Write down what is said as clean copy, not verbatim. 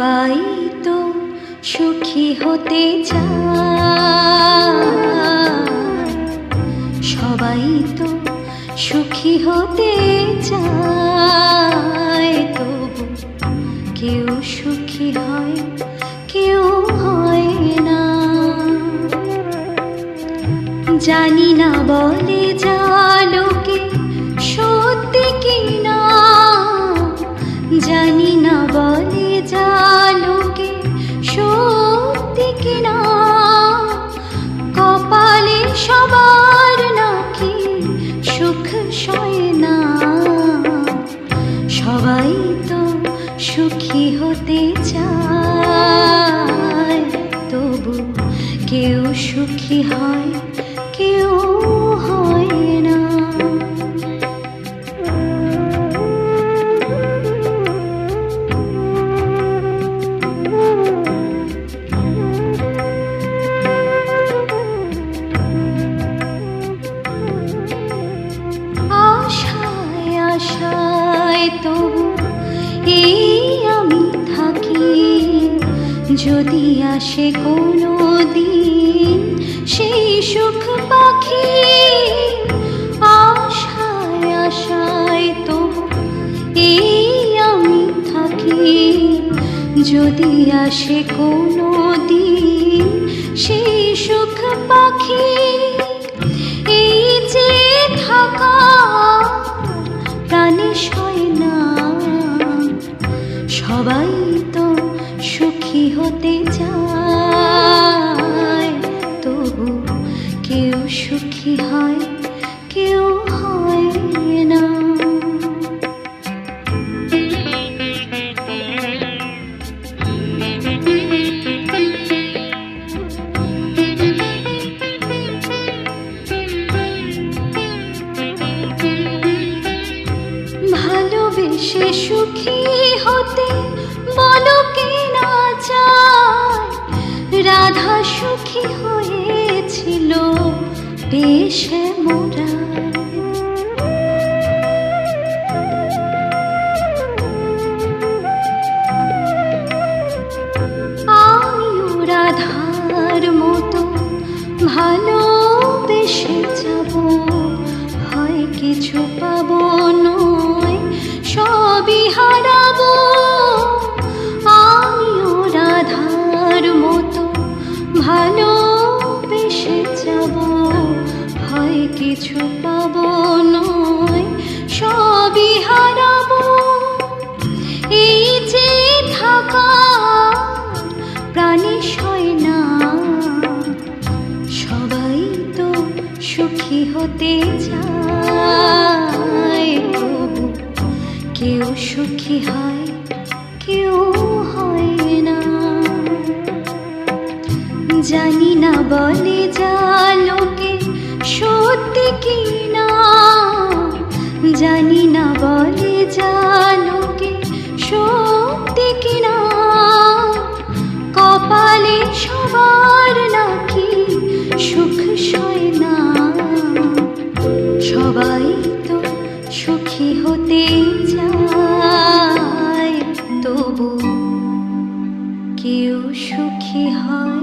সবাই তো সুখী হতে চায়, সবাই তো সুখী হতে চায়, তবু কেউ সুখী হয়, কেউ হয় না। জানি না বলে যা লোকে সত্যি কিনা, জানি না বলে যা লোকে সত্যি কিনা, কপালে সবার নাকি সুখ সয় না। সবাই তো সুখী হতে চায়, তবু কেউ সুখী হয়, কেউ হয় না। আশায় আশায় তবু এই আমি থাকি, যদি আসে কোনো দিন সেই সুখ পাখি। আশায় আশায় তবু এই আমি থাকি, যদি আসে কোনো দিন সেই সুখ পাখি। এই যে থাকা প্রাণে সয় না, সবাই তো সুখী হতে চায়, তবু কেউ সুখী হয়, কেউ হয় না। ভালোবেসে সুখী হতে বলো কে না চায়, রাধা সুখী হয়েছিল বেশ মোরা। আমিও রাধার মতো ভালোবেসে যাব, হয় কিছু পাবো নয় সবই হারাবো। আমিও রাধার মতো ভালোবেসে যাব, হয় কিছু পাবো নয় সবই হারাবো। এই যে থাকা প্রাণে সয় না, সবাই তো সুখী হতে চায়, তবু কেউ সুখী হয়, কেউ হয় না। জানি না বলে যা লোকে সত্যি কিনা, জানি না বলে যা লোকে সত্যি কিনা, কপালে সবার নাকি সুখ সয় না। সবাই তো সুখী হতে চায়, তবু কেউ সুখী হয়,